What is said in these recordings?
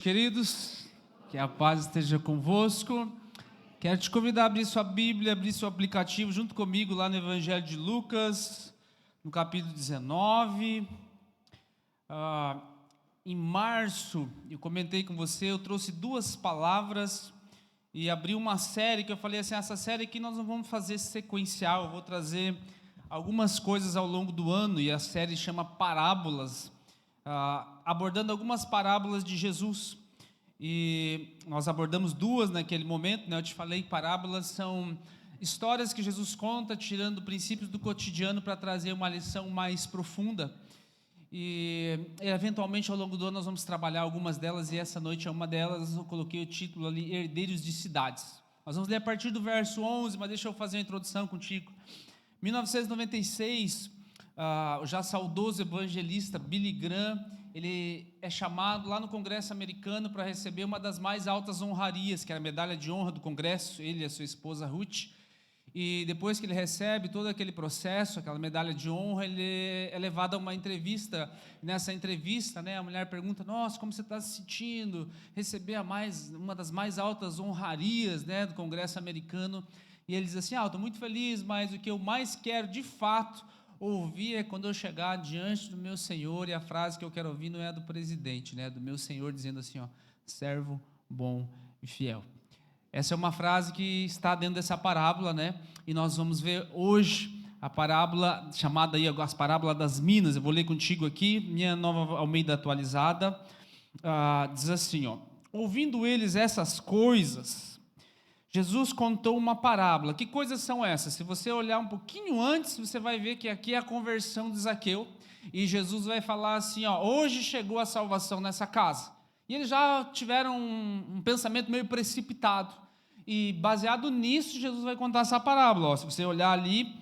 Queridos, que a paz esteja convosco. Quero te convidar a abrir sua Bíblia, abrir seu aplicativo junto comigo lá no Evangelho de Lucas, no capítulo 19. Em março, eu comentei com você, eu trouxe duas palavras e abri uma série que eu falei assim, essa série aqui nós não vamos fazer sequencial, eu vou trazer algumas coisas ao longo do ano, e a série chama Parábolas, abordando algumas parábolas de Jesus. E nós abordamos duas naquele momento, né? Eu te falei, parábolas são histórias que Jesus conta, tirando princípios do cotidiano para trazer uma lição mais profunda. E eventualmente ao longo do ano nós vamos trabalhar algumas delas, e essa noite é uma delas. Eu coloquei o título ali, Herdeiros de Cidades. Nós vamos ler a partir do verso 11, mas deixa eu fazer uma introdução contigo. 1996, o já saudoso evangelista Billy Graham, ele é chamado lá no Congresso americano para receber uma das mais altas honrarias, que é a medalha de honra do Congresso, ele e a sua esposa Ruth. E depois que ele recebe todo aquele processo, aquela medalha de honra, ele é levado a uma entrevista. Nessa entrevista, né, a mulher pergunta: nossa, como você está se sentindo? Receber uma das mais altas honrarias, né, do Congresso americano. E ele diz assim: eu estou muito feliz, mas o que eu mais quero de fato ouvir é quando eu chegar diante do meu Senhor. E a frase que eu quero ouvir não é a do presidente, né, do meu Senhor, dizendo assim: servo bom e fiel. Essa é uma frase que está dentro dessa parábola, né? E nós vamos ver hoje a parábola chamada aí, as parábolas das minas. Eu vou ler contigo aqui, minha Nova Almeida atualizada. Diz assim, ouvindo eles essas coisas, Jesus contou uma parábola. Que coisas são essas? Se você olhar um pouquinho antes, você vai ver que aqui é a conversão de Zaqueu, e Jesus vai falar assim, hoje chegou a salvação nessa casa. E eles já tiveram um pensamento meio precipitado, e baseado nisso, Jesus vai contar essa parábola. Se você olhar ali,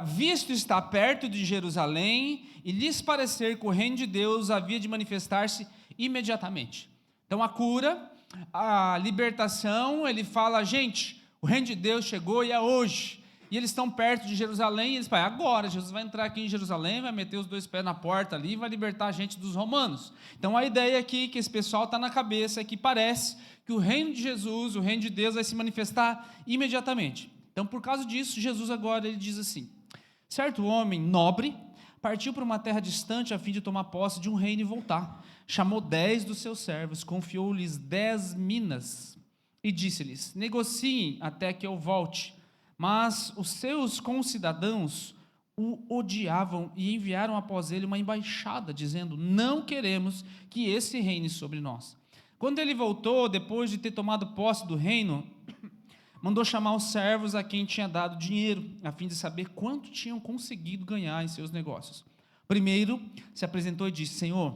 visto estar perto de Jerusalém, e lhes parecer que o reino de Deus havia de manifestar-se imediatamente. Então a cura, a libertação, ele fala, gente, o reino de Deus chegou e é hoje. E eles estão perto de Jerusalém, e eles falam, agora Jesus vai entrar aqui em Jerusalém, vai meter os dois pés na porta ali, e vai libertar a gente dos romanos. Então a ideia aqui, que esse pessoal está na cabeça, é que parece que o reino de Jesus, o reino de Deus vai se manifestar imediatamente. Então por causa disso, Jesus agora ele diz assim: certo homem nobre partiu para uma terra distante a fim de tomar posse de um reino e voltar. Chamou 10 dos seus servos, confiou-lhes 10 minas e disse-lhes: negociem até que eu volte. Mas os seus concidadãos o odiavam e enviaram após ele uma embaixada, dizendo: não queremos que esse reine sobre nós. Quando ele voltou, depois de ter tomado posse do reino, mandou chamar os servos a quem tinha dado dinheiro, a fim de saber quanto tinham conseguido ganhar em seus negócios. Primeiro se apresentou e disse: Senhor,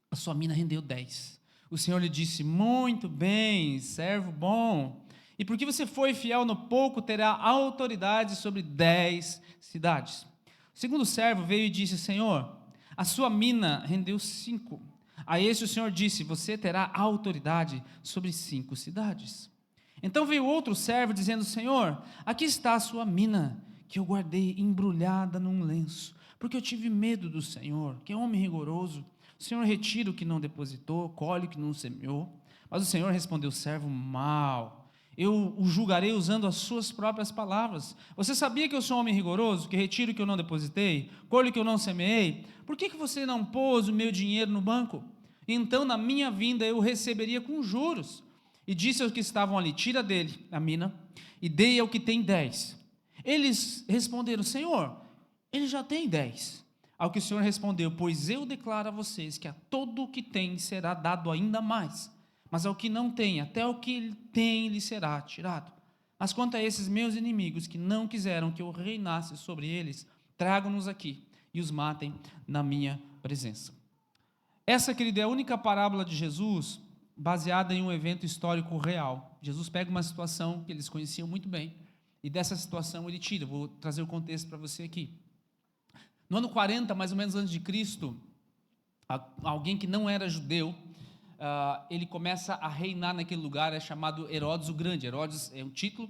a sua mina rendeu 10. O Senhor lhe disse: muito bem, servo bom. E porque você foi fiel no pouco, terá autoridade sobre 10 cidades. O segundo servo veio e disse: Senhor, a sua mina rendeu 5. A esse o Senhor disse: você terá autoridade sobre 5 cidades. Então veio outro servo dizendo: Senhor, aqui está a sua mina, que eu guardei embrulhada num lenço, porque eu tive medo do Senhor, que é homem rigoroso. O Senhor retira o que não depositou, colhe o que não semeou. Mas o Senhor respondeu: servo mau, eu o julgarei usando as suas próprias palavras. Você sabia que eu sou homem rigoroso, que retiro o que eu não depositei, colho o que eu não semeei? Por que você não pôs o meu dinheiro no banco? Então na minha vinda eu o receberia com juros. E disse aos que estavam ali: tira dele a mina e dei ao que tem 10. Eles responderam: Senhor, ele já tem 10. Ao que o Senhor respondeu: pois eu declaro a vocês que a todo o que tem será dado ainda mais, mas ao que não tem, até o que ele tem lhe será tirado. Mas quanto a esses meus inimigos, que não quiseram que eu reinasse sobre eles, tragam-nos aqui e os matem na minha presença. Essa, querida, é a única parábola de Jesus baseada em um evento histórico real. Jesus pega uma situação que eles conheciam muito bem, e dessa situação ele tira. Vou trazer o contexto para você aqui. No ano 40, mais ou menos antes de Cristo, alguém que não era judeu, ele começa a reinar naquele lugar, é chamado Herodes o Grande. Herodes é um título,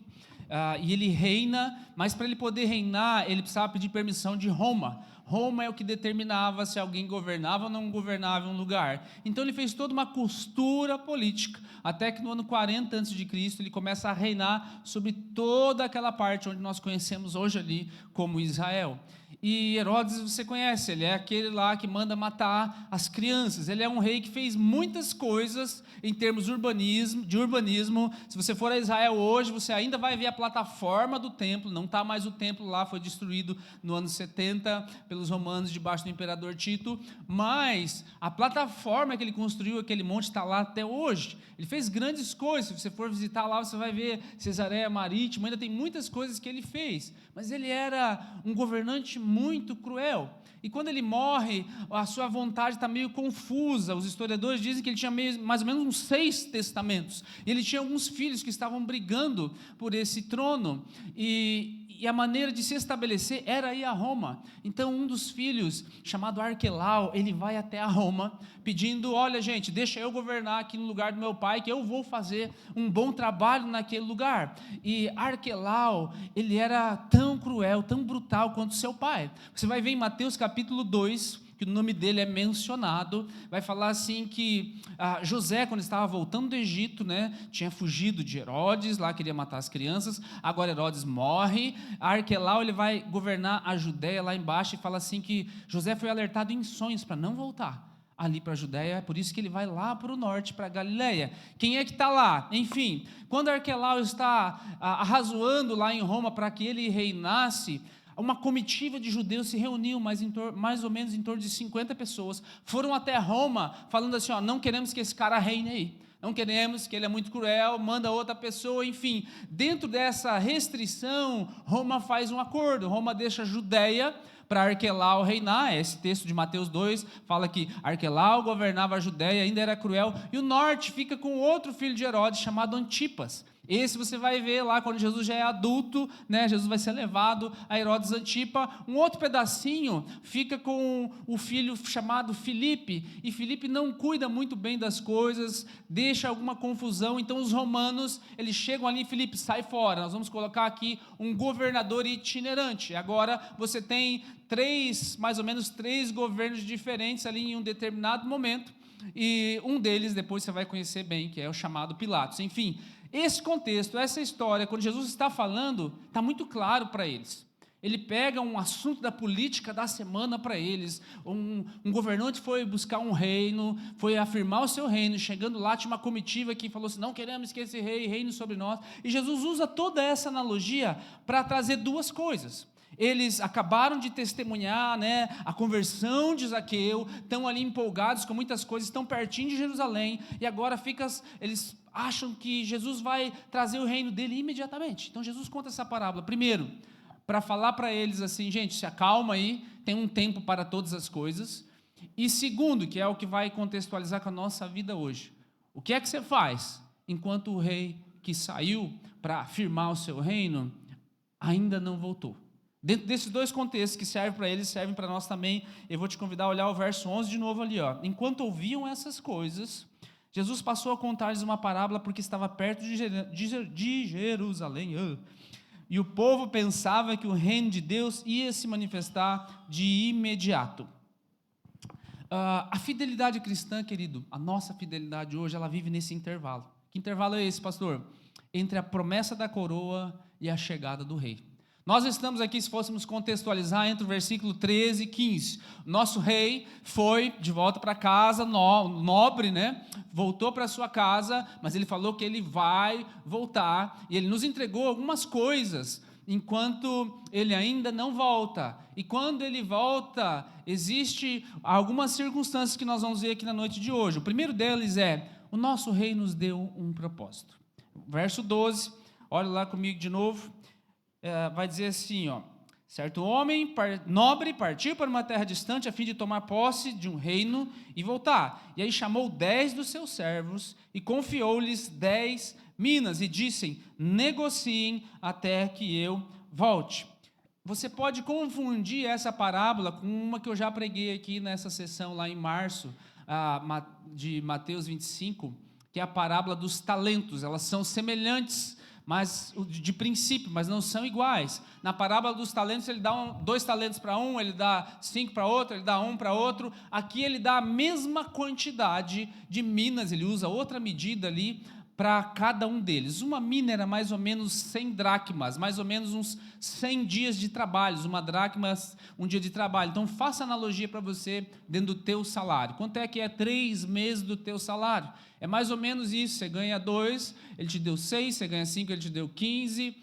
e ele reina, mas para ele poder reinar, ele precisava pedir permissão de Roma. Roma é o que determinava se alguém governava ou não governava um lugar. Então ele fez toda uma costura política, até que no ano 40 a.C. ele começa a reinar sobre toda aquela parte onde nós conhecemos hoje ali como Israel. E Herodes você conhece, ele é aquele lá que manda matar as crianças. Ele é um rei que fez muitas coisas em termos de urbanismo. Se você for a Israel hoje, você ainda vai ver a plataforma do templo. Não está mais o templo lá, foi destruído no ano 70 pelos romanos debaixo do imperador Tito. Mas a plataforma que ele construiu, aquele monte, está lá até hoje. Ele fez grandes coisas. Se você for visitar lá, você vai ver Cesareia Marítima. Ainda tem muitas coisas que ele fez. Mas ele era um governante muito cruel. E quando ele morre, a sua vontade está meio confusa. Os historiadores dizem que ele tinha mais ou menos uns 6 testamentos. E ele tinha alguns filhos que estavam brigando por esse trono. E a maneira de se estabelecer era ir a Roma. Então um dos filhos, chamado Arquelau, ele vai até a Roma, pedindo, olha gente, deixa eu governar aqui no lugar do meu pai, que eu vou fazer um bom trabalho naquele lugar. E Arquelau, ele era tão cruel, tão brutal quanto seu pai. Você vai ver em Mateus capítulo 2, que o nome dele é mencionado, vai falar assim que José, quando estava voltando do Egito, né, tinha fugido de Herodes, lá queria matar as crianças, agora Herodes morre, Arquelau ele vai governar a Judéia lá embaixo, e fala assim que José foi alertado em sonhos para não voltar ali para a Judéia, é por isso que ele vai lá para o norte, para a Galileia. Quem é que está lá? Enfim, quando Arquelau está arrazoando lá em Roma para que ele reinasse, uma comitiva de judeus se reuniu, mais ou menos em torno de 50 pessoas, foram até Roma, falando assim, não queremos que esse cara reine aí, não queremos, que ele é muito cruel, manda outra pessoa, enfim, dentro dessa restrição, Roma faz um acordo, Roma deixa a Judéia para Arquelau reinar. Esse texto de Mateus 2 fala que Arquelau governava a Judéia, ainda era cruel, e o norte fica com outro filho de Herodes, chamado Antipas. Esse você vai ver lá quando Jesus já é adulto, né? Jesus vai ser levado a Herodes Antipa. Um outro pedacinho fica com o filho chamado Filipe, e Filipe não cuida muito bem das coisas, deixa alguma confusão, então os romanos, eles chegam ali, Filipe, sai fora, nós vamos colocar aqui um governador itinerante. Agora você tem mais ou menos três governos diferentes ali em um determinado momento, e um deles depois você vai conhecer bem, que é o chamado Pilatos. Enfim, esse contexto, essa história, quando Jesus está falando, está muito claro para eles. Ele pega um assunto da política da semana para eles. Um governante foi buscar um reino, foi afirmar o seu reino, chegando lá tinha uma comitiva que falou assim, não queremos que esse rei reine sobre nós, e Jesus usa toda essa analogia para trazer duas coisas. Eles acabaram de testemunhar, né, a conversão de Zaqueu, estão ali empolgados com muitas coisas, estão pertinho de Jerusalém, e agora eles acham que Jesus vai trazer o reino dele imediatamente. Então Jesus conta essa parábola, primeiro, para falar para eles assim, gente, se acalma aí, tem um tempo para todas as coisas, e segundo, que é o que vai contextualizar com a nossa vida hoje, o que é que você faz enquanto o rei que saiu para firmar o seu reino ainda não voltou? Dentro desses dois contextos que servem para eles, servem para nós também. Eu vou te convidar a olhar o verso 11 de novo ali. Enquanto ouviam essas coisas, Jesus passou a contar-lhes uma parábola porque estava perto de Jerusalém. E o povo pensava que o reino de Deus ia se manifestar de imediato. A fidelidade cristã, querido, a nossa fidelidade hoje, ela vive nesse intervalo. Que intervalo é esse, pastor? Entre a promessa da coroa e a chegada do rei. Nós estamos aqui, se fôssemos contextualizar, entre o versículo 13 e 15. Nosso rei foi de volta para casa, nobre, né? Voltou para sua casa, mas ele falou que ele vai voltar, e ele nos entregou algumas coisas, enquanto ele ainda não volta. E quando ele volta, existe algumas circunstâncias que nós vamos ver aqui na noite de hoje. O primeiro deles é, o nosso rei nos deu um propósito. Verso 12, olha lá comigo de novo. Vai dizer assim, certo homem nobre partiu para uma terra distante a fim de tomar posse de um reino e voltar, e aí chamou 10 dos seus servos e confiou-lhes 10 minas e dissem, negociem até que eu volte. Você pode confundir essa parábola com uma que eu já preguei aqui nessa sessão lá em março, de Mateus 25, que é a parábola dos talentos. Elas são semelhantes, mas de princípio, mas não são iguais. Na parábola dos talentos, ele dá 2 talentos para um, ele dá 5 para outro, ele dá 1 para outro. Aqui ele dá a mesma quantidade de minas, ele usa outra medida ali para cada um deles. Uma mina era mais ou menos 100 dracmas, mais ou menos uns 100 dias de trabalho, uma dracma, um dia de trabalho. Então faça analogia para você dentro do teu salário. Quanto é que é 3 meses do teu salário? É mais ou menos isso, você ganha 2, ele te deu 6, você ganha 5, ele te deu 15,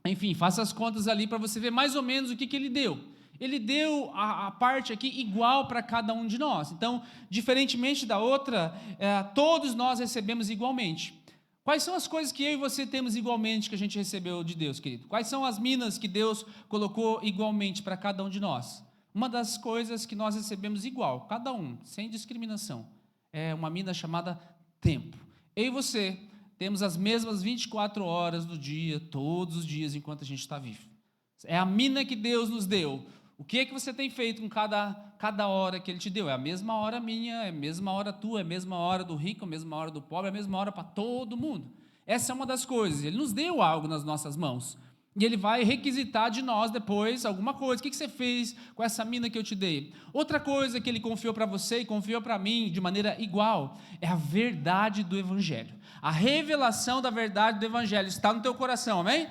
enfim, faça as contas ali para você ver mais ou menos o que ele deu. Ele deu a parte aqui igual para cada um de nós. Então, diferentemente da outra, todos nós recebemos igualmente. Quais são as coisas que eu e você temos igualmente que a gente recebeu de Deus, querido? Quais são as minas que Deus colocou igualmente para cada um de nós? Uma das coisas que nós recebemos igual, cada um, sem discriminação, é uma mina chamada tempo. Eu e você temos as mesmas 24 horas do dia, todos os dias, enquanto a gente está vivo. É a mina que Deus nos deu. O que é que você tem feito com cada hora que Ele te deu? É a mesma hora minha, é a mesma hora tua, é a mesma hora do rico, é a mesma hora do pobre, é a mesma hora para todo mundo. Essa é uma das coisas. Ele nos deu algo nas nossas mãos. E Ele vai requisitar de nós depois alguma coisa. O que você fez com essa mina que eu te dei? Outra coisa que Ele confiou para você e confiou para mim de maneira igual é a verdade do Evangelho. A revelação da verdade do Evangelho está no teu coração, amém?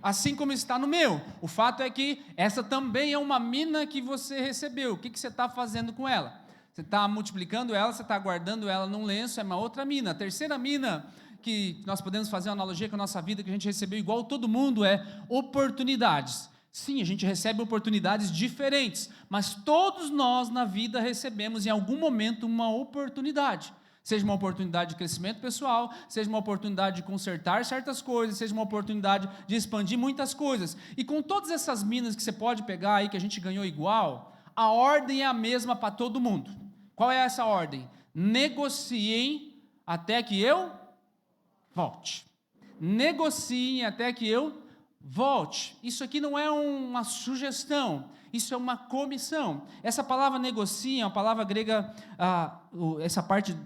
Assim como está no meu. O fato é que essa também é uma mina que você recebeu. O que você está fazendo com ela? Você está multiplicando ela, você está guardando ela num lenço, é uma outra mina. A terceira mina que nós podemos fazer uma analogia com a nossa vida, que a gente recebeu igual todo mundo, é oportunidades. Sim, a gente recebe oportunidades diferentes, mas todos nós na vida recebemos em algum momento uma oportunidade. Seja uma oportunidade de crescimento pessoal, seja uma oportunidade de consertar certas coisas, seja uma oportunidade de expandir muitas coisas. E com todas essas minas que você pode pegar aí, que a gente ganhou igual, a ordem é a mesma para todo mundo. Qual é essa ordem? Negociem até que eu volte. Negociem até que eu volte. Isso aqui não é uma sugestão, isso é uma comissão. Essa palavra negociem é uma palavra grega, essa parte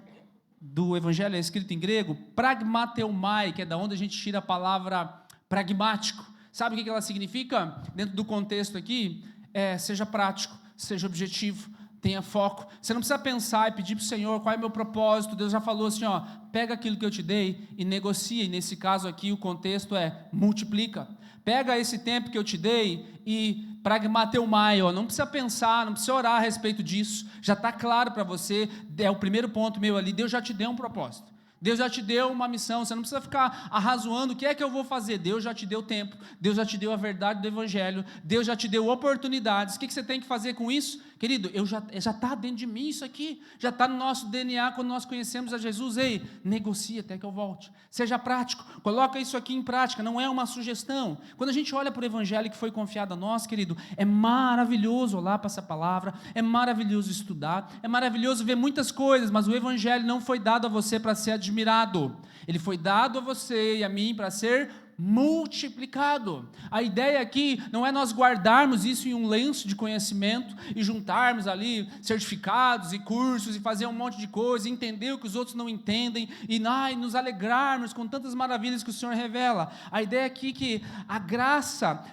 do evangelho é escrito em grego, pragmateumai, que é da onde a gente tira a palavra pragmático. Sabe o que ela significa? Dentro do contexto aqui, seja prático, seja objetivo, tenha foco. Você não precisa pensar e pedir para o Senhor qual é o meu propósito. Deus já falou assim, pega aquilo que eu te dei e negocia. E nesse caso aqui o contexto é multiplica. Pega esse tempo que eu te dei e pragmateumai, não precisa pensar, não precisa orar a respeito disso, já está claro para você, é o primeiro ponto meu ali, Deus já te deu um propósito. Deus já te deu uma missão, você não precisa ficar arrazoando o que é que eu vou fazer. Deus já te deu tempo, Deus já te deu a verdade do Evangelho, Deus já te deu oportunidades. O que você tem que fazer com isso? Querido, já está dentro de mim isso aqui, já está no nosso DNA quando nós conhecemos a Jesus. Ei, negocia até que eu volte, seja prático, coloca isso aqui em prática, não é uma sugestão. Quando a gente olha para o Evangelho que foi confiado a nós, querido, é maravilhoso olhar para essa palavra, é maravilhoso estudar, é maravilhoso ver muitas coisas, mas o Evangelho não foi dado a você para ser admirado, ele foi dado a você e a mim para ser multiplicado. A ideia aqui não é nós guardarmos isso em um lenço de conhecimento e juntarmos ali certificados e cursos e fazer um monte de coisa, e entender o que os outros não entendem e nos alegrarmos com tantas maravilhas que o Senhor revela. A ideia aqui é que a graça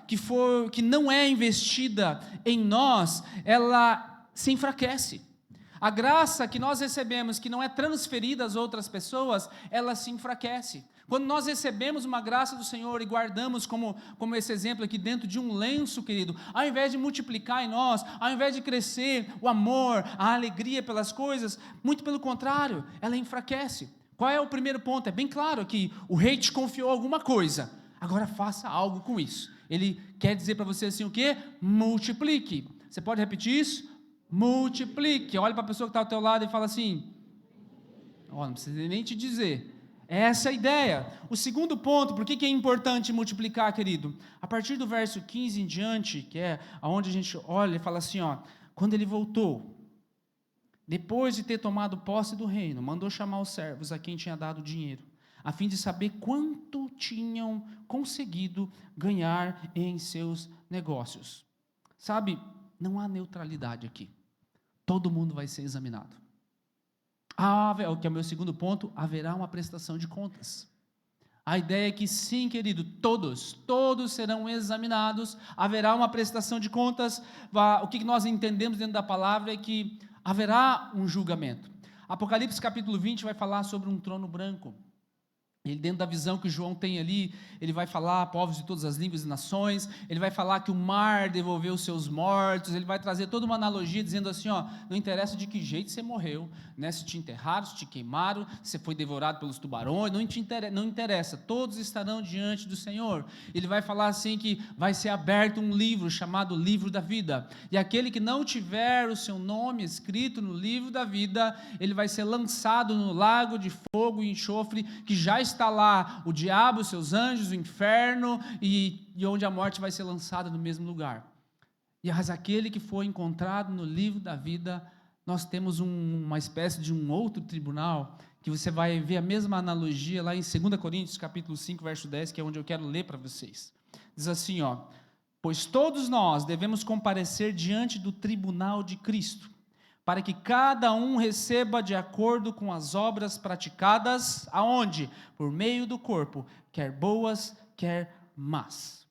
que não é investida em nós, ela se enfraquece. A graça que nós recebemos, que não é transferida às outras pessoas, ela se enfraquece. Quando nós recebemos uma graça do Senhor e guardamos como esse exemplo aqui dentro de um lenço, querido, ao invés de multiplicar em nós, ao invés de crescer o amor, a alegria pelas coisas, muito pelo contrário, ela enfraquece. Qual é o primeiro ponto? É bem claro que o rei te confiou alguma coisa, agora faça algo com isso. Ele quer dizer para você assim o quê? Multiplique. Você pode repetir isso? Multiplique. Olha para a pessoa que está ao teu lado e fala assim, não precisa nem te dizer. Essa é a ideia. O segundo ponto, por que é importante multiplicar, querido? A partir do verso 15 em diante, que é onde a gente olha e fala assim, quando ele voltou, depois de ter tomado posse do reino, mandou chamar os servos a quem tinha dado dinheiro, a fim de saber quanto tinham conseguido ganhar em seus negócios. Sabe, não há neutralidade aqui. Todo mundo vai ser examinado. O que é o meu segundo ponto, haverá uma prestação de contas. A ideia é que sim, querido, todos serão examinados, haverá uma prestação de contas. O que nós entendemos dentro da palavra é que haverá um julgamento. Apocalipse capítulo 20 vai falar sobre um trono branco. Ele, dentro da visão que João tem ali, ele vai falar povos de todas as línguas e nações, ele vai falar que o mar devolveu os seus mortos, ele vai trazer toda uma analogia dizendo assim, ó, não interessa de que jeito você morreu, né? Se te enterraram, se te queimaram, se você foi devorado pelos tubarões, não interessa, todos estarão diante do Senhor. Ele vai falar assim que vai ser aberto um livro chamado Livro da Vida, e aquele que não tiver o seu nome escrito no livro da vida, ele vai ser lançado no lago de fogo e enxofre, que já está lá o diabo, os seus anjos, o inferno, e onde a morte vai ser lançada no mesmo lugar. Mas aquele que foi encontrado no livro da vida, nós temos uma espécie de um outro tribunal, que você vai ver a mesma analogia lá em 2 Coríntios capítulo 5, verso 10, que é onde eu quero ler para vocês. Diz assim, ó: pois todos nós devemos comparecer diante do tribunal de Cristo, para que cada um receba de acordo com as obras praticadas, aonde? Por meio do corpo, quer boas, quer más.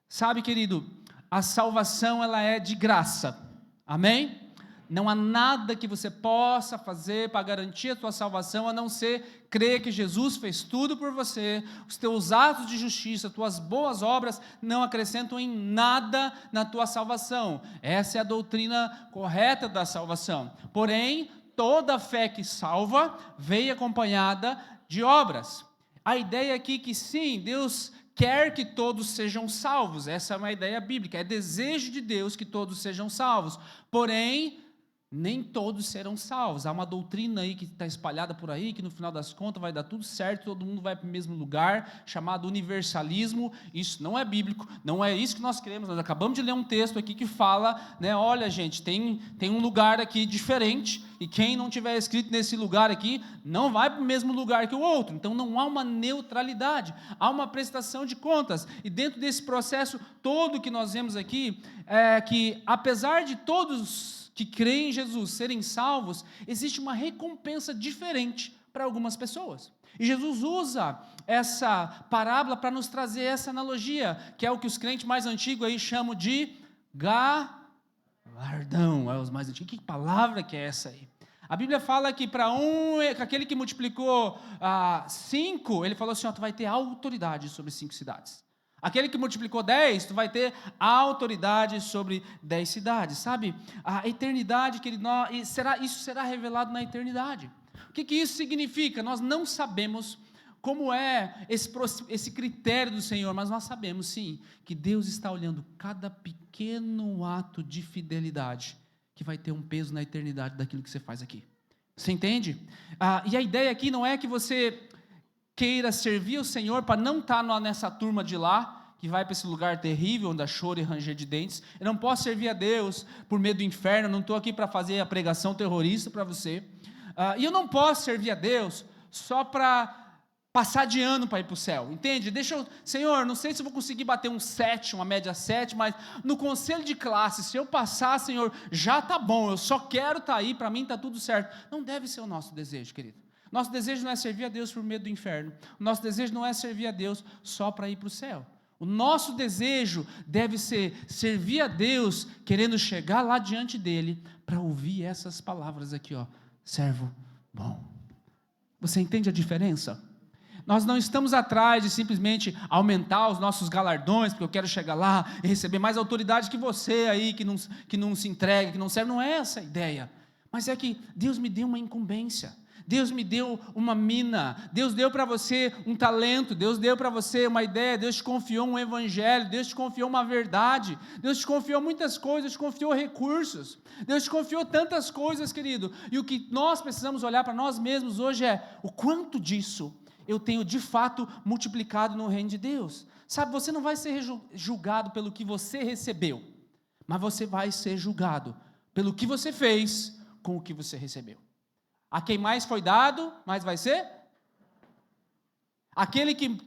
Sabe, querido, a salvação ela é de graça, amém? Não há nada que você possa fazer para garantir a tua salvação, a não ser crer que Jesus fez tudo por você. Os teus atos de justiça, tuas boas obras não acrescentam em nada na tua salvação. Essa é a doutrina correta da salvação. Porém, toda fé que salva veio acompanhada de obras. A ideia aqui é que sim, Deus quer que todos sejam salvos. Essa é uma ideia bíblica, é desejo de Deus que todos sejam salvos. Porém, nem todos serão salvos. Há uma doutrina aí que está espalhada por aí, que no final das contas vai dar tudo certo, todo mundo vai para o mesmo lugar, chamado universalismo. Isso não é bíblico, não é isso que nós queremos. Nós acabamos de ler um texto aqui que fala, né, olha gente, tem um lugar aqui diferente, e quem não tiver escrito nesse lugar aqui, não vai para o mesmo lugar que o outro. Então não há uma neutralidade, há uma prestação de contas, e dentro desse processo todo que nós vemos aqui, é que apesar de todos que creem em Jesus serem salvos, existe uma recompensa diferente para algumas pessoas. E Jesus usa essa parábola para nos trazer essa analogia, que é o que os crentes mais antigos aí chamam de galardão. Os mais antigos, que palavra que é essa aí? A Bíblia fala que para aquele que multiplicou 5, ele falou assim, ó, tu vai ter autoridade sobre 5 cidades. Aquele que multiplicou 10, tu vai ter autoridade sobre 10 cidades, sabe? A eternidade, isso será revelado na eternidade. O que isso significa? Nós não sabemos como é esse critério do Senhor, mas nós sabemos sim, que Deus está olhando cada pequeno ato de fidelidade, que vai ter um peso na eternidade daquilo que você faz aqui. Você entende? E a ideia aqui não é que você queira servir o Senhor para não estar nessa turma de lá, que vai para esse lugar terrível, onde há choro e ranger de dentes. Eu não posso servir a Deus por medo do inferno, eu não estou aqui para fazer a pregação terrorista para você. E eu não posso servir a Deus só para passar de ano para ir para o céu, entende? Senhor, não sei se eu vou conseguir bater um 7, uma média 7, mas no conselho de classe, se eu passar, Senhor, já está bom, eu só quero estar aí, para mim está tudo certo. Não deve ser o nosso desejo, querido. Nosso desejo não é servir a Deus por medo do inferno. O nosso desejo não é servir a Deus só para ir para o céu. O nosso desejo deve ser servir a Deus, querendo chegar lá diante dele, para ouvir essas palavras aqui, ó, servo bom. Você entende a diferença? Nós não estamos atrás de simplesmente aumentar os nossos galardões, porque eu quero chegar lá e receber mais autoridade que você aí, que não se entrega, que não serve. Não é essa a ideia. Mas é que Deus me deu uma incumbência. Deus me deu uma mina, Deus deu para você um talento, Deus deu para você uma ideia, Deus te confiou um evangelho, Deus te confiou uma verdade, Deus te confiou muitas coisas, Deus te confiou recursos, Deus te confiou tantas coisas, querido, e o que nós precisamos olhar para nós mesmos hoje é, o quanto disso eu tenho de fato multiplicado no reino de Deus. Sabe, você não vai ser julgado pelo que você recebeu, mas você vai ser julgado pelo que você fez com o que você recebeu. A quem mais foi dado, mais vai ser? Aquele que,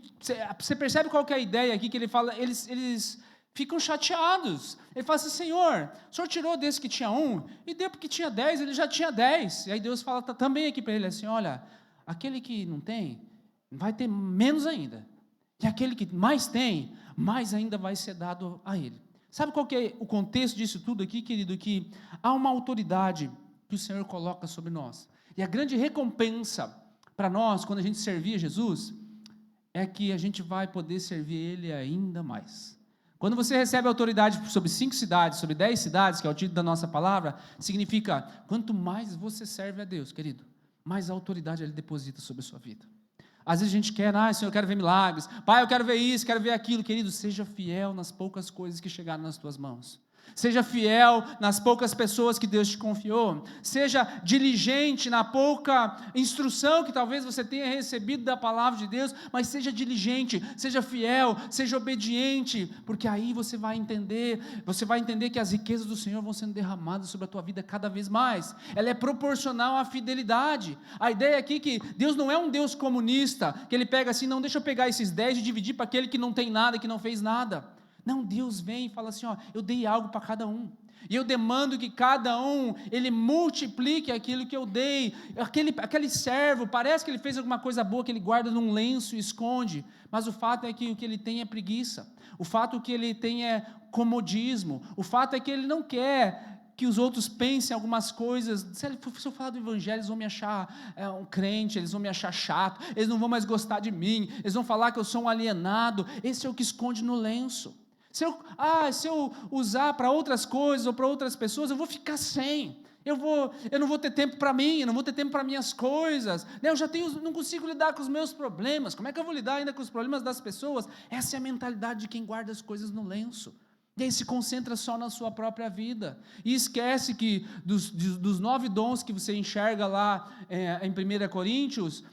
você percebe qual que é a ideia aqui, que ele fala, eles ficam chateados, ele fala assim, Senhor, o Senhor tirou desse que tinha 1, e deu porque tinha 10, ele já tinha 10, e aí Deus fala também aqui para ele assim, olha, aquele que não tem, vai ter menos ainda. E aquele que mais tem, mais ainda vai ser dado a ele. Sabe qual que é o contexto disso tudo aqui, querido? Que há uma autoridade que o Senhor coloca sobre nós. E a grande recompensa para nós, quando a gente servir a Jesus, é que a gente vai poder servir Ele ainda mais. Quando você recebe autoridade sobre 5 cidades, sobre 10 cidades, que é o título da nossa palavra, significa, quanto mais você serve a Deus, querido, mais autoridade Ele deposita sobre a sua vida. Às vezes a gente quer, Senhor, eu quero ver milagres, Pai, eu quero ver isso, quero ver aquilo, querido, seja fiel nas poucas coisas que chegaram nas tuas mãos. Seja fiel nas poucas pessoas que Deus te confiou. Seja diligente na pouca instrução que talvez você tenha recebido da palavra de Deus, mas seja diligente, seja fiel, seja obediente, porque aí você vai entender que as riquezas do Senhor vão sendo derramadas sobre a tua vida cada vez mais. Ela é proporcional à fidelidade. A ideia aqui é que Deus não é um Deus comunista, que Ele pega assim, não, deixa eu pegar esses 10 e dividir para aquele que não tem nada, que não fez nada. Não, Deus vem e fala assim, eu dei algo para cada um, e eu demando que cada um, ele multiplique aquilo que eu dei. Aquele servo, parece que ele fez alguma coisa boa, que ele guarda num lenço e esconde, mas o fato é que o que ele tem é preguiça, o fato que ele tem é comodismo, o fato é que ele não quer que os outros pensem algumas coisas. Se eu falar do evangelho, eles vão me achar um crente, eles vão me achar chato, eles não vão mais gostar de mim, eles vão falar que eu sou um alienado. Esse é o que esconde no lenço. Se eu usar para outras coisas ou para outras pessoas, eu vou ficar sem. Eu não vou ter tempo para mim, eu não vou ter tempo para minhas coisas. Eu não consigo lidar com os meus problemas. Como é que eu vou lidar ainda com os problemas das pessoas? Essa é a mentalidade de quem guarda as coisas no lenço. E aí se concentra só na sua própria vida. E esquece que dos 9 dons que você enxerga lá em 1 Coríntios,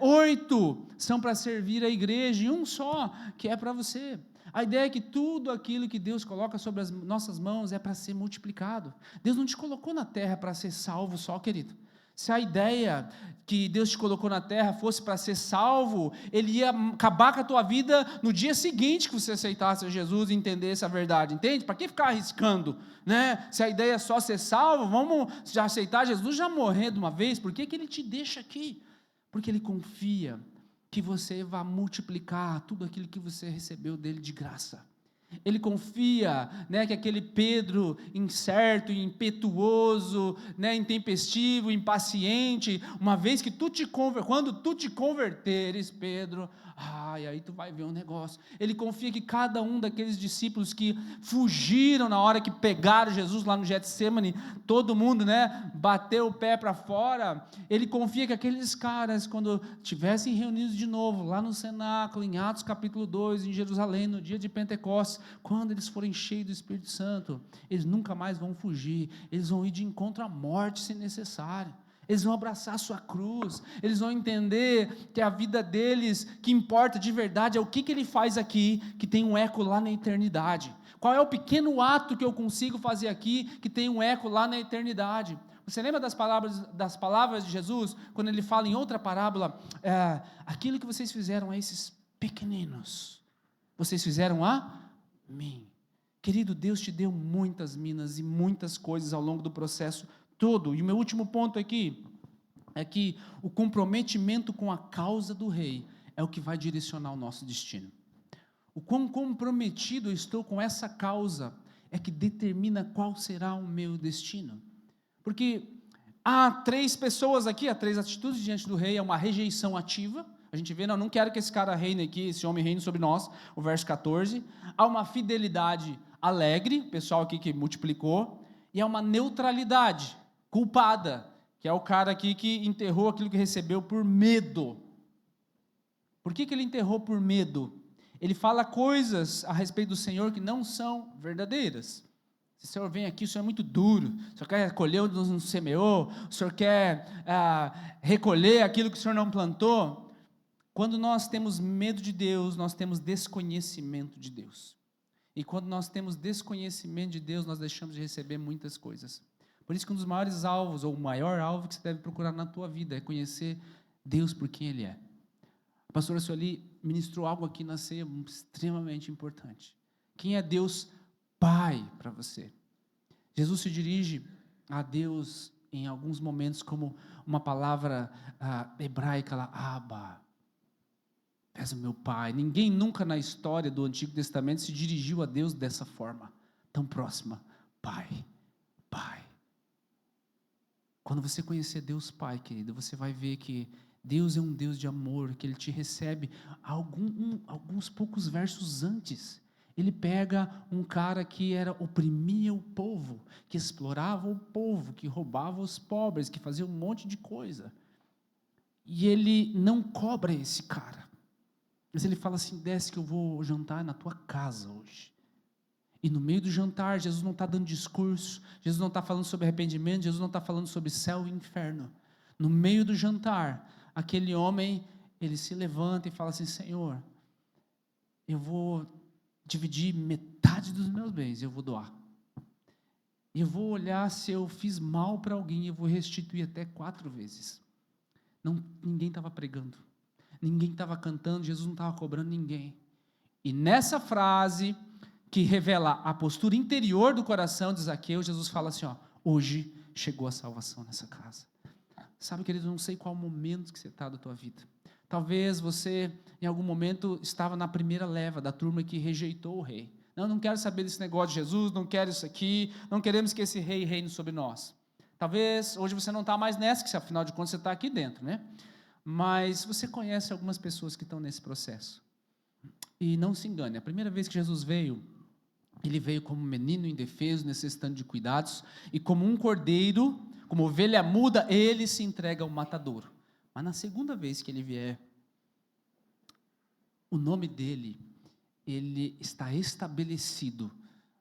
8 são para servir a igreja, e um só que é para você. A ideia é que tudo aquilo que Deus coloca sobre as nossas mãos é para ser multiplicado. Deus não te colocou na terra para ser salvo só, querido. Se a ideia que Deus te colocou na terra fosse para ser salvo, Ele ia acabar com a tua vida no dia seguinte que você aceitasse Jesus e entendesse a verdade, entende? Para que ficar arriscando, né? Se a ideia é só ser salvo, vamos já aceitar Jesus, já morrer de uma vez. Por que Ele te deixa aqui? Porque Ele confia que você vai multiplicar tudo aquilo que você recebeu dele de graça. Ele confia, que aquele Pedro incerto, impetuoso, intempestivo, impaciente, uma vez que quando tu te converteres, Pedro, aí tu vai ver um negócio. Ele confia que cada um daqueles discípulos que fugiram na hora que pegaram Jesus lá no Getsemane, todo mundo, bateu o pé para fora. Ele confia que aqueles caras, quando estivessem reunidos de novo lá no cenáculo, em Atos capítulo 2, em Jerusalém, no dia de Pentecostes, quando eles forem cheios do Espírito Santo, eles nunca mais vão fugir, eles vão ir de encontro à morte se necessário. Eles vão abraçar a sua cruz, eles vão entender que a vida deles, que importa de verdade, é o que ele faz aqui, que tem um eco lá na eternidade. Qual é o pequeno ato que eu consigo fazer aqui, que tem um eco lá na eternidade? Você lembra das palavras de Jesus, quando ele fala em outra parábola, aquilo que vocês fizeram a esses pequeninos, vocês fizeram a mim. Querido, Deus te deu muitas minas e muitas coisas ao longo do processo todo. E o meu último ponto aqui é que o comprometimento com a causa do rei é o que vai direcionar o nosso destino. O quão comprometido eu estou com essa causa é que determina qual será o meu destino. Porque há 3 pessoas aqui, há 3 atitudes diante do rei. É uma rejeição ativa. A gente vê, não quero que esse cara reine aqui, esse homem reine sobre nós, o verso 14. Há uma fidelidade alegre, o pessoal aqui que multiplicou, e há uma neutralidade culpada, que é o cara aqui que enterrou aquilo que recebeu por medo. Por que ele enterrou por medo? Ele fala coisas a respeito do Senhor que não são verdadeiras. Se o Senhor vem aqui, o Senhor é muito duro, o Senhor quer recolher onde não semeou, o Senhor quer recolher aquilo que o Senhor não plantou. Quando nós temos medo de Deus, nós temos desconhecimento de Deus. E quando nós temos desconhecimento de Deus, nós deixamos de receber muitas coisas. Por isso que um dos maiores alvos, ou o maior alvo que você deve procurar na tua vida, é conhecer Deus por quem Ele é. A pastora Sueli ministrou algo aqui na ceia extremamente importante. Quem é Deus Pai para você? Jesus se dirige a Deus em alguns momentos como uma palavra hebraica lá, Abba. és o meu Pai. Ninguém nunca na história do Antigo Testamento se dirigiu a Deus dessa forma, tão próxima. Pai, Pai. Quando você conhecer Deus Pai, querido, você vai ver que Deus é um Deus de amor, que Ele te recebe alguns poucos versos antes. Ele pega um cara que oprimia o povo, que explorava o povo, que roubava os pobres, que fazia um monte de coisa. E Ele não cobra esse cara. Mas Ele fala assim: desce que eu vou jantar na tua casa hoje. E no meio do jantar, Jesus não está dando discurso, Jesus não está falando sobre arrependimento, Jesus não está falando sobre céu e inferno. No meio do jantar, aquele homem, ele se levanta e fala assim: Senhor, eu vou dividir metade dos meus bens, eu vou doar. Eu vou olhar se eu fiz mal para alguém, eu vou restituir até 4 vezes. Ninguém estava pregando, ninguém estava cantando, Jesus não estava cobrando ninguém. E nessa frase, que revela a postura interior do coração de Zaqueu, Jesus fala assim: hoje chegou a salvação nessa casa. Sabe, querido, não sei qual momento que você está da tua vida. Talvez você, em algum momento, estava na primeira leva da turma que rejeitou o rei. Não quero saber desse negócio de Jesus, não quero isso aqui, não queremos que esse rei reine sobre nós. Talvez hoje você não está mais nessa, que afinal de contas você está aqui dentro, né? Mas você conhece algumas pessoas que estão nesse processo. E não se engane, a primeira vez que Jesus veio, Ele veio como um menino indefeso, necessitando de cuidados, e como um cordeiro, como ovelha muda, Ele se entrega ao matadouro. Mas na segunda vez que Ele vier, o nome dEle, Ele está estabelecido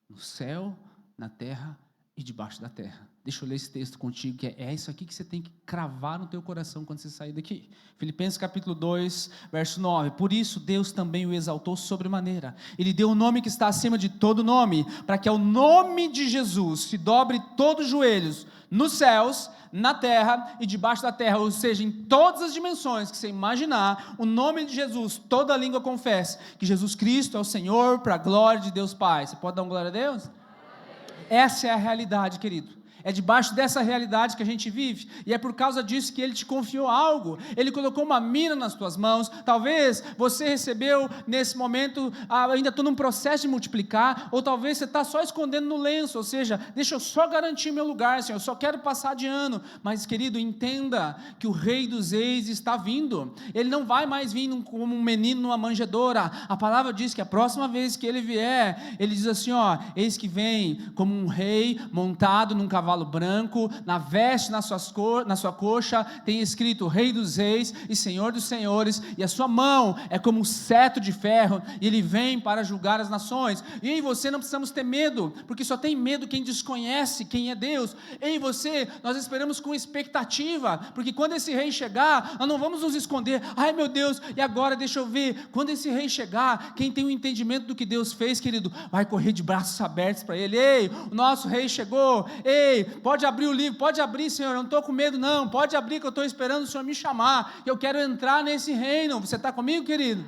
no céu, na terra e debaixo da terra. Deixa eu ler esse texto contigo, que é isso aqui que você tem que cravar no teu coração quando você sair daqui. Filipenses capítulo 2, verso 9. Por isso Deus também o exaltou sobremaneira. Ele deu um nome que está acima de todo nome, para que ao nome de Jesus se dobre todos os joelhos, nos céus, na terra e debaixo da terra, ou seja, em todas as dimensões que você imaginar, o nome de Jesus, toda língua confesse que Jesus Cristo é o Senhor, para a glória de Deus Pai. Você pode dar uma glória a Deus? Essa é a realidade, querido. É debaixo dessa realidade que a gente vive, e é por causa disso que Ele te confiou algo. Ele colocou uma mina nas tuas mãos. Talvez você recebeu nesse momento, ainda estou num processo de multiplicar, ou talvez você está só escondendo no lenço, ou seja, deixa eu só garantir meu lugar, Senhor, eu só quero passar de ano. Mas, querido, entenda que o Rei dos Reis está vindo. Ele não vai mais vir como um menino numa manjedoura. A palavra diz que a próxima vez que Ele vier, Ele diz assim: eis que vem como um rei montado num cavalo branco, na veste na sua coxa tem escrito Rei dos Reis e Senhor dos Senhores, e a sua mão é como um cetro de ferro, e Ele vem para julgar as nações. E eu e você não precisamos ter medo, porque só tem medo quem desconhece quem é Deus. Eu e você, nós esperamos com expectativa, porque quando esse rei chegar, nós não vamos nos esconder. Ai meu Deus, e agora deixa eu ver, quando esse rei chegar, quem tem o entendimento do que Deus fez, querido, vai correr de braços abertos para ele. Ei, o nosso rei chegou. Ei, pode abrir o livro, pode abrir, Senhor, eu não estou com medo não, pode abrir que eu estou esperando o Senhor me chamar, eu quero entrar nesse reino. Você está comigo, querido?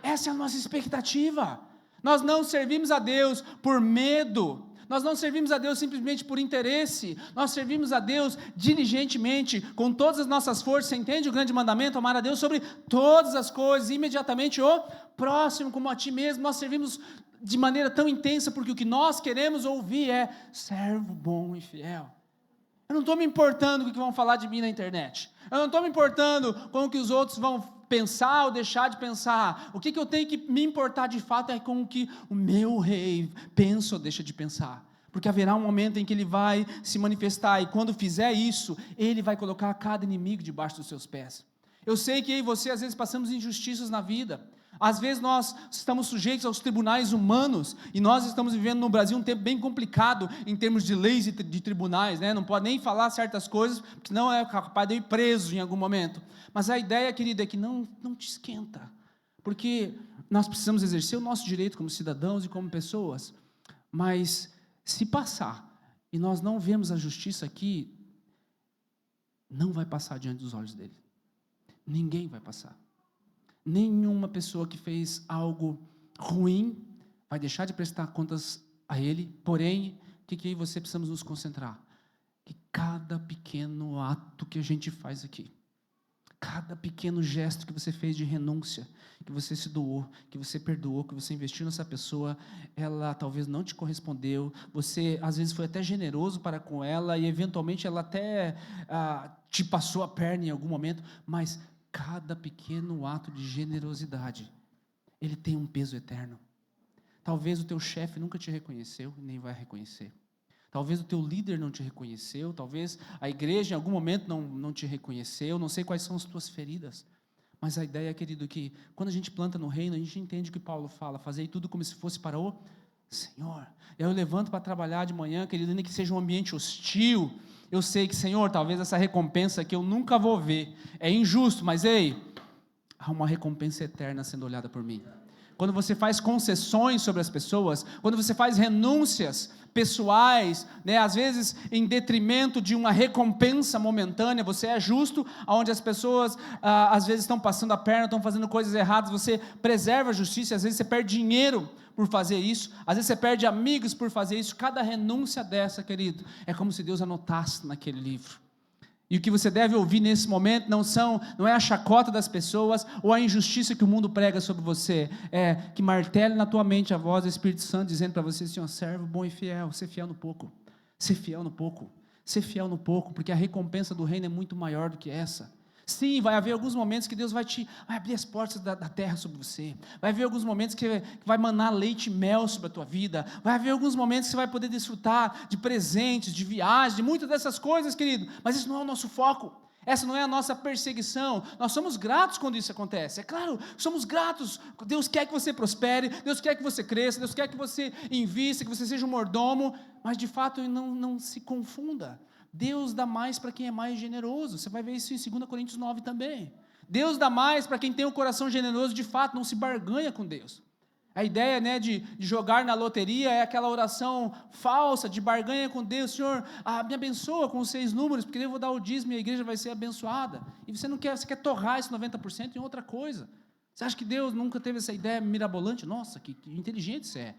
Essa é a nossa expectativa. Nós não servimos a Deus por medo, nós não servimos a Deus simplesmente por interesse, nós servimos a Deus diligentemente, com todas as nossas forças. Você entende o grande mandamento? Amar a Deus sobre todas as coisas, imediatamente o próximo como a ti mesmo. Nós servimos de maneira tão intensa, porque o que nós queremos ouvir é servo bom e fiel. Eu não estou me importando com o que vão falar de mim na internet, eu não estou me importando com o que os outros vão pensar ou deixar de pensar. O que eu tenho que me importar de fato é com o que o meu rei pensa ou deixa de pensar, porque haverá um momento em que ele vai se manifestar, e quando fizer isso, ele vai colocar cada inimigo debaixo dos seus pés. Eu sei que eu e você às vezes passamos injustiças na vida, às vezes nós estamos sujeitos aos tribunais humanos, e nós estamos vivendo no Brasil um tempo bem complicado em termos de leis e de tribunais, né? Não pode nem falar certas coisas, porque não é capaz de ir preso em algum momento. Mas a ideia, querida, é que não te esquenta, porque nós precisamos exercer o nosso direito como cidadãos e como pessoas, mas se passar, e nós não vemos a justiça aqui, não vai passar diante dos olhos dele. Ninguém vai passar. Nenhuma pessoa que fez algo ruim vai deixar de prestar contas a Ele. Porém, o que eu e você precisamos nos concentrar? Que cada pequeno ato que a gente faz aqui, Cada pequeno gesto que você fez de renúncia, que você se doou, que você perdoou, que você investiu nessa pessoa, ela talvez não te correspondeu, você às vezes foi até generoso para com ela, e eventualmente ela até te passou a perna em algum momento, mas cada pequeno ato de generosidade, ele tem um peso eterno. Talvez o teu chefe nunca te reconheceu, nem vai reconhecer. Talvez o teu líder não te reconheceu, talvez a igreja em algum momento não te reconheceu, não sei quais são as tuas feridas, mas a ideia, querido, é que quando a gente planta no reino, a gente entende o que Paulo fala, fazei tudo como se fosse para o Senhor. Eu levanto para trabalhar de manhã, querido, ainda que seja um ambiente hostil, eu sei que, Senhor, talvez essa recompensa que eu nunca vou ver, é injusto, mas ei, há uma recompensa eterna sendo olhada por mim. Quando você faz concessões sobre as pessoas, quando você faz renúncias pessoais, às vezes em detrimento de uma recompensa momentânea, você é justo, onde as pessoas às vezes estão passando a perna, estão fazendo coisas erradas, você preserva a justiça, às vezes você perde dinheiro por fazer isso, às vezes você perde amigos por fazer isso. Cada renúncia dessa, querido, é como se Deus anotasse naquele livro. E o que você deve ouvir nesse momento não é a chacota das pessoas ou a injustiça que o mundo prega sobre você, é que martele na tua mente a voz do Espírito Santo dizendo para você assim, servo bom e fiel, ser fiel no pouco, ser fiel no pouco, ser fiel no pouco, porque a recompensa do reino é muito maior do que essa. Sim, vai haver alguns momentos que Deus vai abrir as portas da terra sobre você, vai haver alguns momentos que vai manar leite e mel sobre a tua vida, vai haver alguns momentos que você vai poder desfrutar de presentes, de viagens, de muitas dessas coisas, querido, mas isso não é o nosso foco, essa não é a nossa perseguição. Nós somos gratos quando isso acontece, é claro, somos gratos. Deus quer que você prospere, Deus quer que você cresça, Deus quer que você invista, que você seja um mordomo, mas de fato não se confunda. Deus dá mais para quem é mais generoso. Você vai ver isso em 2 Coríntios 9 também. Deus dá mais para quem tem um coração generoso, de fato, não se barganha com Deus. A ideia de jogar na loteria é aquela oração falsa, de barganha com Deus. Senhor, me abençoa com os 6 números, porque eu vou dar o dízimo e a igreja vai ser abençoada. E você quer torrar esse 90% em outra coisa. Você acha que Deus nunca teve essa ideia mirabolante? Nossa, que inteligente você é.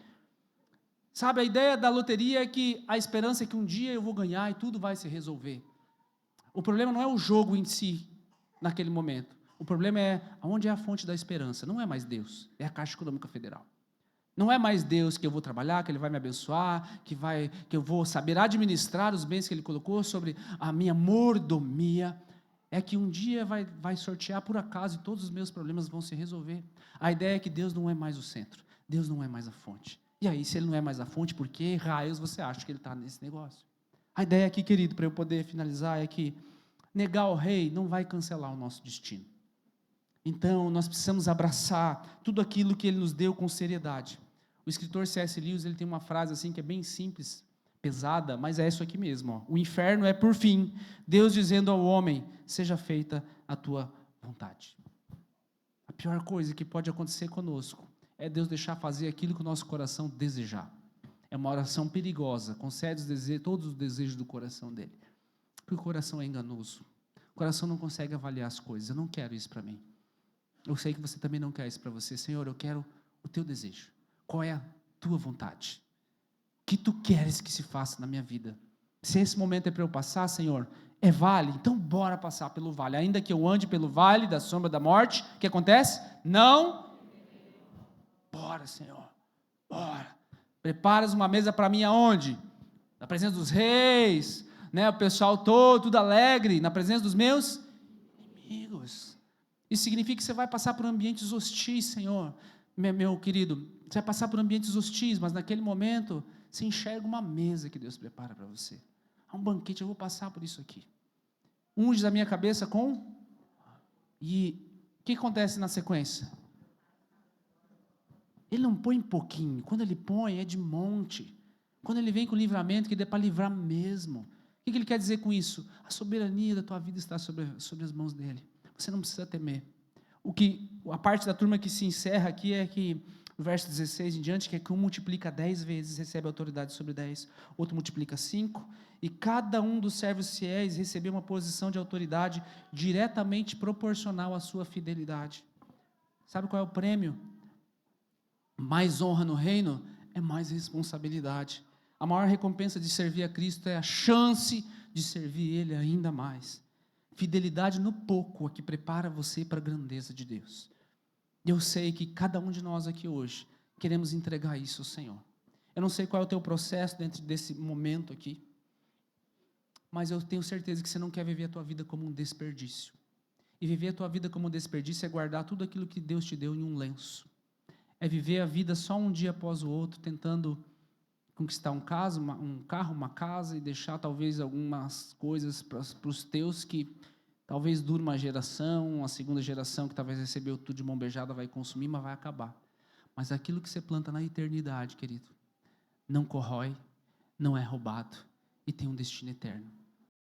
Sabe, a ideia da loteria é que a esperança é que um dia eu vou ganhar e tudo vai se resolver. O problema não é o jogo em si, naquele momento. O problema é onde é a fonte da esperança. Não é mais Deus, é a Caixa Econômica Federal. Não é mais Deus que eu vou trabalhar, que Ele vai me abençoar, que eu vou saber administrar os bens que Ele colocou sobre a minha mordomia. É que um dia vai sortear por acaso e todos os meus problemas vão se resolver. A ideia é que Deus não é mais o centro, Deus não é mais a fonte. E aí, se Ele não é mais a fonte, por que raios você acha que Ele está nesse negócio? A ideia aqui, querido, para eu poder finalizar, é que negar ao rei não vai cancelar o nosso destino. Então, nós precisamos abraçar tudo aquilo que Ele nos deu com seriedade. O escritor C.S. Lewis, ele tem uma frase assim que é bem simples, pesada, mas é isso aqui mesmo. O inferno é, por fim, Deus dizendo ao homem, seja feita a tua vontade. A pior coisa que pode acontecer conosco é Deus deixar fazer aquilo que o nosso coração desejar. É uma oração perigosa, concede todos os desejos do coração dele, porque o coração é enganoso, o coração não consegue avaliar as coisas. Eu não quero isso para mim, eu sei que você também não quer isso para você. Senhor, eu quero o teu desejo, qual é a tua vontade? O que tu queres que se faça na minha vida? Se esse momento é para eu passar, Senhor, é vale, então bora passar pelo vale, ainda que eu ande pelo vale da sombra da morte, o que acontece? Não. Bora, Senhor, bora. Preparas uma mesa para mim aonde? Na presença dos reis, o pessoal todo, tudo alegre, na presença dos meus inimigos. Isso significa que você vai passar por ambientes hostis, Senhor, meu querido, você vai passar por ambientes hostis, mas naquele momento, você enxerga uma mesa que Deus prepara para você. Há um banquete, eu vou passar por isso aqui. Unges a minha cabeça com... E o que acontece na sequência? Ele não põe pouquinho, quando Ele põe é de monte, quando Ele vem com livramento, que é para livrar mesmo. O que Ele quer dizer com isso? A soberania da tua vida está sobre as mãos dEle, você não precisa temer. A parte da turma que se encerra aqui é que, no verso 16 em diante, que é que um multiplica 10 vezes, recebe autoridade sobre 10, outro multiplica 5, e cada um dos servos fiéis recebeu uma posição de autoridade diretamente proporcional à sua fidelidade. Sabe qual é o prêmio? Mais honra no reino é mais responsabilidade. A maior recompensa de servir a Cristo é a chance de servir Ele ainda mais. Fidelidade no pouco é que prepara você para a grandeza de Deus. E eu sei que cada um de nós aqui hoje queremos entregar isso ao Senhor. Eu não sei qual é o teu processo dentro desse momento aqui, mas eu tenho certeza que você não quer viver a tua vida como um desperdício. E viver a tua vida como um desperdício é guardar tudo aquilo que Deus te deu em um lenço. É viver a vida só um dia após o outro, tentando conquistar um carro, uma casa e deixar talvez algumas coisas para os teus que talvez dure uma geração, a segunda geração que talvez recebeu tudo de mão beijada vai consumir, mas vai acabar. Mas aquilo que você planta na eternidade, querido, não corrói, não é roubado e tem um destino eterno.